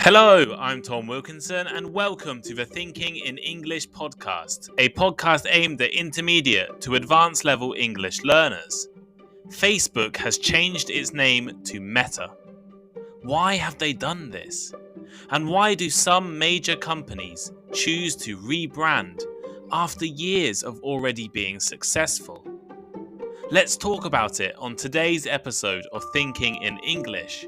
Hello, I'm Tom Wilkinson, and welcome to the Thinking in English podcast, a podcast aimed at intermediate to advanced level English learners. Facebook has changed its name to Meta. Why have they done this? And why do some major companies choose to rebrand after years of already being successful? Let's talk about it on today's episode of Thinking in English.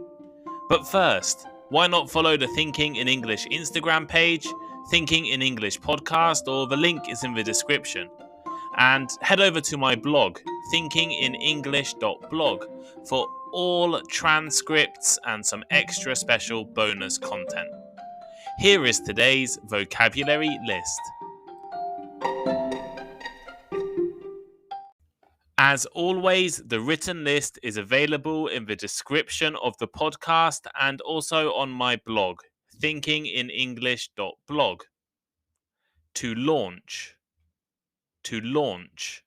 But first, why not follow the Thinking in English Instagram page, Thinking in English podcast, or the link is in the description. And head over to my blog, thinkinginenglish.blog, for all transcripts and some extra special bonus content. Here is today's vocabulary list. As always, the written list is available in the description of the podcast and also on my blog, thinkinginenglish.blog. To launch. To launch.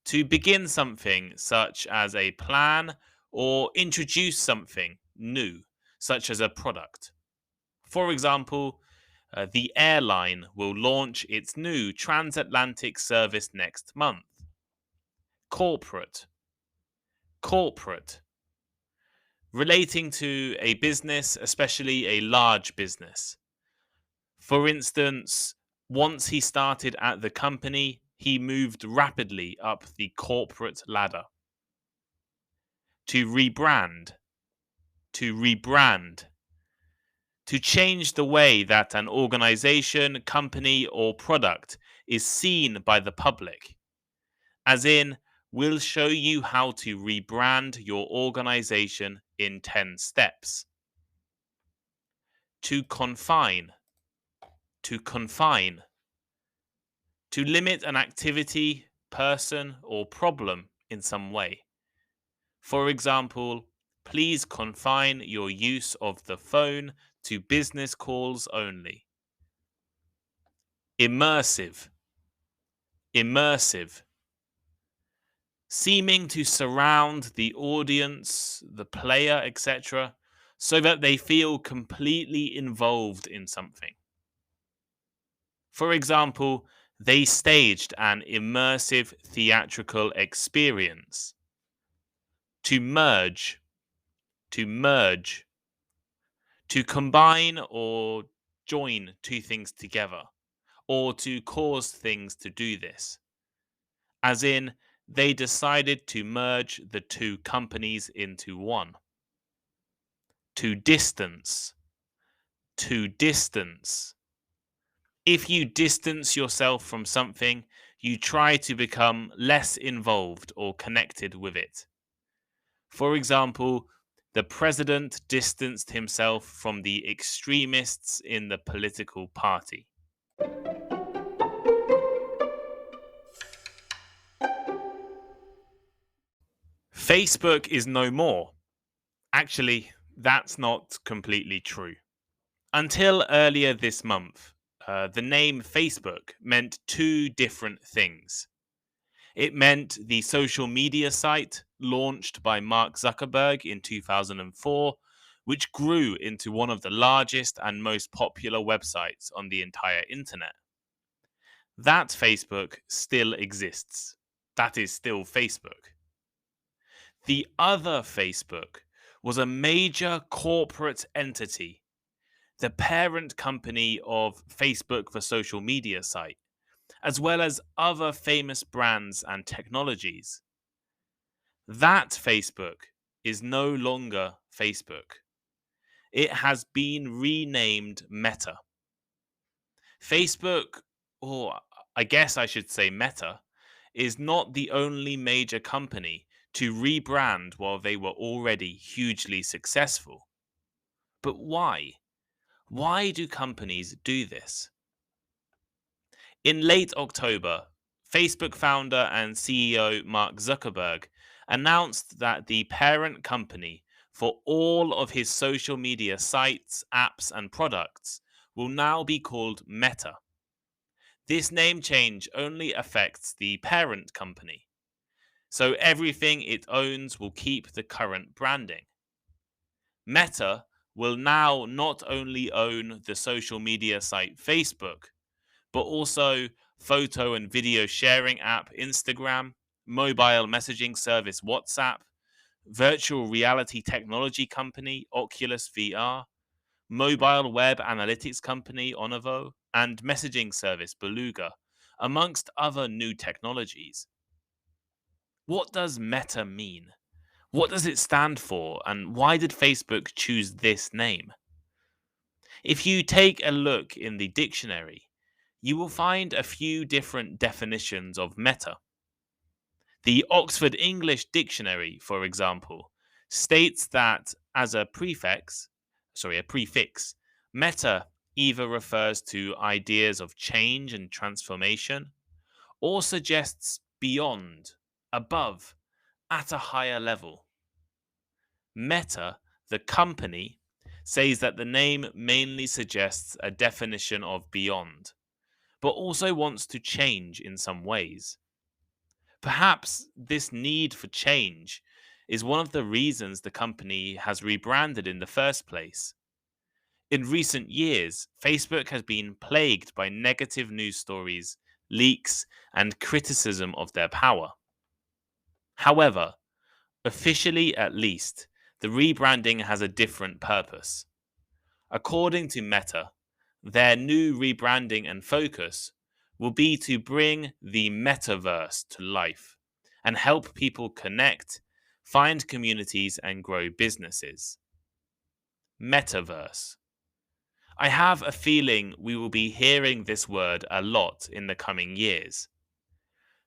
To begin something such as a plan or introduce something new, such as a product. For example, the airline will launch its new transatlantic service next month. Corporate. Corporate. Relating to a business, especially a large business. For instance, once he started at the company, he moved rapidly up the corporate ladder. To rebrand. To rebrand. To change the way that an organization, company, or product is seen by the public. As in, we'll show you how to rebrand your organization in 10 steps. To confine. To confine. To limit an activity, person, or problem in some way. For example, please confine your use of the phone to business calls only. Immersive. Immersive. Seeming to surround the audience, the player, etc., so that they feel completely involved in something. For example, they staged an immersive theatrical experience. To merge. To merge. To combine or join two things together, or to cause things to do this. As in, they decided to merge the two companies into one. To distance. To distance. If you distance yourself from something, you try to become less involved or connected with it. For example, the president distanced himself from the extremists in the political party. Facebook is no more. Actually, that's not completely true. Until earlier this month, the name Facebook meant two different things. It meant the social media site launched by Mark Zuckerberg in 2004, which grew into one of the largest and most popular websites on the entire internet. That Facebook still exists. That is still Facebook. The other Facebook was a major corporate entity, the parent company of Facebook, the social media site, as well as other famous brands and technologies. That Facebook is no longer Facebook. It has been renamed Meta. Facebook, or I guess I should say Meta, is not the only major company to rebrand while they were already hugely successful. But why? Why do companies do this? In late October, Facebook founder and CEO Mark Zuckerberg announced that the parent company for all of his social media sites, apps, and products will now be called Meta. This name change only affects the parent company, so everything it owns will keep the current branding. Meta will now not only own the social media site Facebook, but also photo and video sharing app Instagram, mobile messaging service WhatsApp, virtual reality technology company Oculus VR, mobile web analytics company Onovo, and messaging service Beluga, amongst other new technologies. What does Meta mean? What does it stand for, and why did Facebook choose this name? If you take a look in the dictionary, you will find a few different definitions of meta. The Oxford English Dictionary, for example, states that as a prefix, meta either refers to ideas of change and transformation or suggests beyond, above, at a higher level. Meta, the company, says that the name mainly suggests a definition of beyond, but also wants to change in some ways. Perhaps this need for change is one of the reasons the company has rebranded in the first place. In recent years, Facebook has been plagued by negative news stories, leaks, and criticism of their power. However, officially at least, the rebranding has a different purpose. According to Meta, their new rebranding and focus will be to bring the metaverse to life and help people connect, find communities, and grow businesses. Metaverse. I have a feeling we will be hearing this word a lot in the coming years.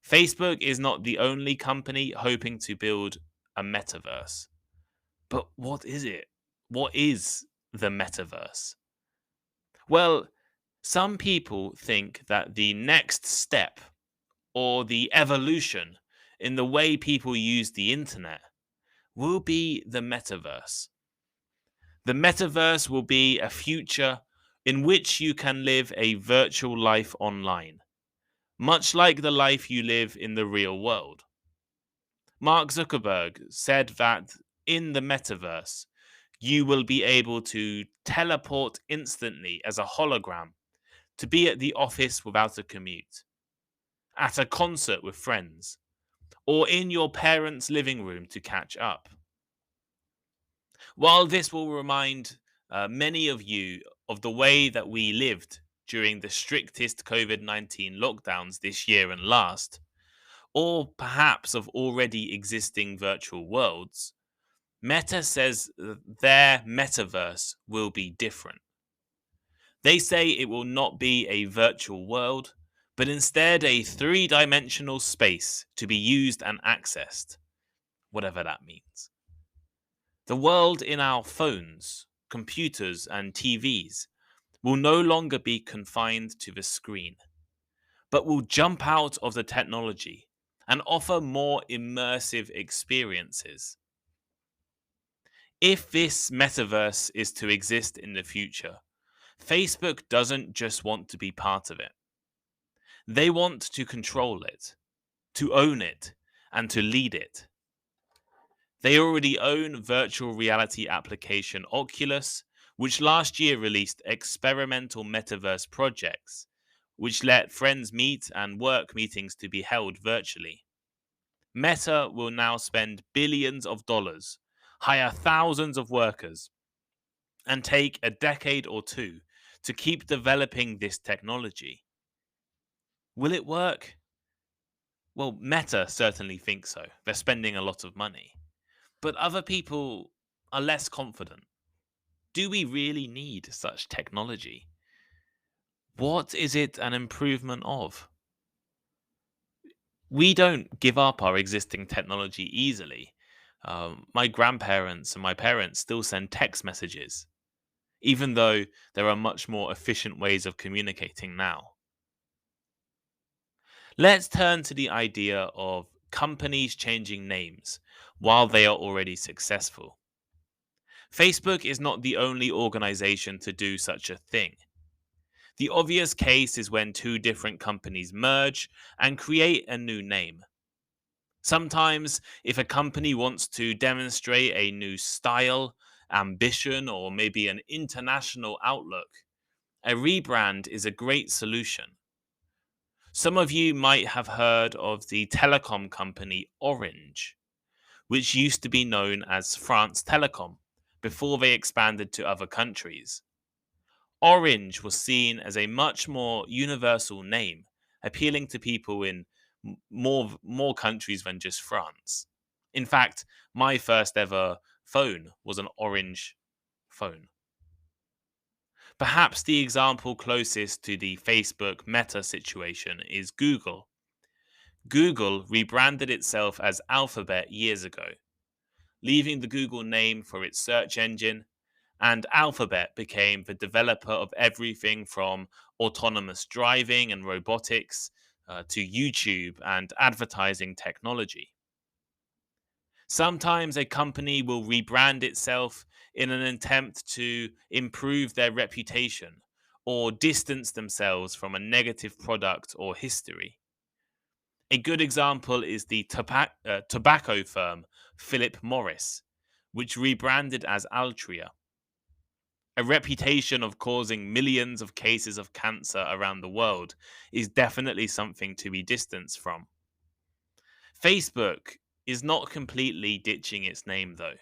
Facebook is not the only company hoping to build a metaverse. But what is it? What is the metaverse? Well, some people think that the next step or the evolution in the way people use the internet will be the metaverse. The metaverse will be a future in which you can live a virtual life online, much like the life you live in the real world. Mark Zuckerberg said that in the metaverse, you will be able to teleport instantly as a hologram, to be at the office without a commute, at a concert with friends, or in your parents' living room to catch up. While this will remind many of you of the way that we lived during the strictest COVID-19 lockdowns this year and last, or perhaps of already existing virtual worlds, Meta says their metaverse will be different. They say it will not be a virtual world, but instead a three-dimensional space to be used and accessed, whatever that means. The world in our phones, computers, and TVs will no longer be confined to the screen, but will jump out of the technology and offer more immersive experiences. If this metaverse is to exist in the future, Facebook doesn't just want to be part of it. They want to control it, to own it, and to lead it. They already own virtual reality application Oculus, which last year released experimental metaverse projects, which let friends meet and work meetings to be held virtually. Meta will now spend billions of dollars, hire thousands of workers, and take a decade or two to keep developing this technology. Will it work? Well, Meta certainly thinks so. They're spending a lot of money. But other people are less confident. Do we really need such technology? What is it an improvement of? We don't give up our existing technology easily. My grandparents and my parents still send text messages, even though there are much more efficient ways of communicating now. Let's turn to the idea of companies changing names while they are already successful. Facebook is not the only organization to do such a thing. The obvious case is when two different companies merge and create a new name. Sometimes, if a company wants to demonstrate a new style, ambition, or maybe an international outlook, a rebrand is a great solution. Some of you might have heard of the telecom company Orange, which used to be known as France Telecom before they expanded to other countries. Orange was seen as a much more universal name, appealing to people in more countries than just France. In fact, my first ever phone was an Orange phone. Perhaps the example closest to the Facebook Meta situation is Google. Google rebranded itself as Alphabet years ago, leaving the Google name for its search engine, and Alphabet became the developer of everything from autonomous driving and robotics to YouTube and advertising technology. Sometimes a company will rebrand itself in an attempt to improve their reputation or distance themselves from a negative product or history. A good example is the tobacco firm Philip Morris, which rebranded as Altria. A reputation of causing millions of cases of cancer around the world is definitely something to be distanced from. Facebook is not completely ditching its name, though.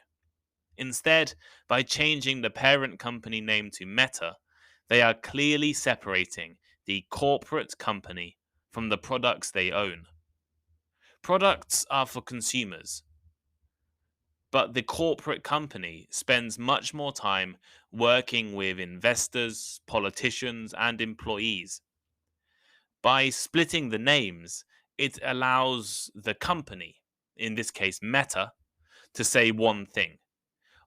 Instead, by changing the parent company name to Meta, they are clearly separating the corporate company from the products they own. Products are for consumers, but the corporate company spends much more time working with investors, politicians, and employees. By splitting the names, it allows the company, in this case Meta, to say one thing,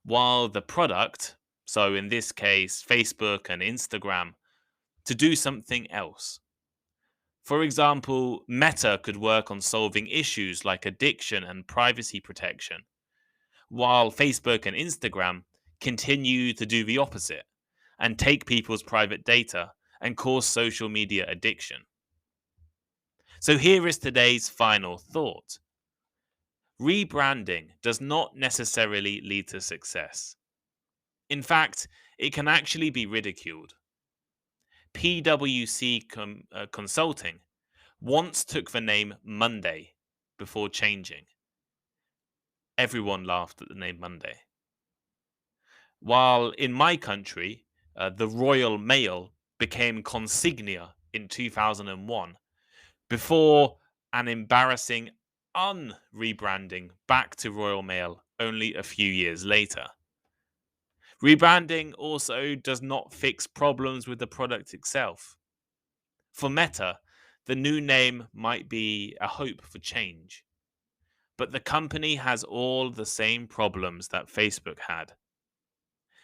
while the product, so in this case Facebook and Instagram, to do something else. For example, Meta could work on solving issues like addiction and privacy protection, while Facebook and Instagram continue to do the opposite and take people's private data and cause social media addiction. So here is today's final thought. Rebranding does not necessarily lead to success. In fact, it can actually be ridiculed. PwC Consulting once took the name Monday before changing. Everyone laughed at the name Monday. While in my country, the Royal Mail became Consignia in 2001 before an embarrassing unrebranding back to Royal Mail only a few years later. Rebranding also does not fix problems with the product itself. For Meta, the new name might be a hope for change, but the company has all the same problems that Facebook had.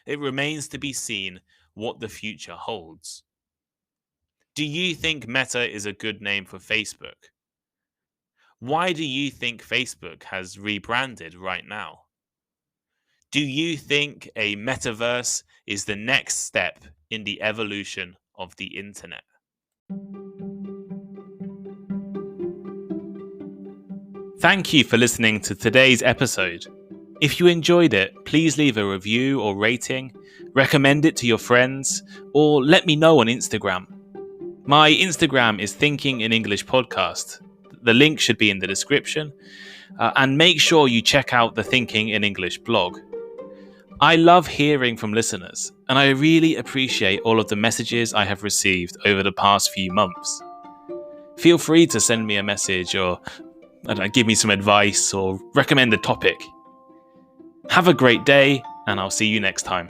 It remains to be seen what the future holds. Do you think Meta is a good name for Facebook? Why do you think Facebook has rebranded right now? Do you think a metaverse is the next step in the evolution of the internet? Thank you for listening to today's episode. If you enjoyed it, please leave a review or rating, recommend it to your friends, or let me know on Instagram. My Instagram is thinkinginenglishpod. The link should be in the description. And make sure you check out the Thinking in English blog. I love hearing from listeners, and I really appreciate all of the messages I have received over the past few months. Feel free to send me a message or give me some advice or recommend a topic. Have a great day, and I'll see you next time.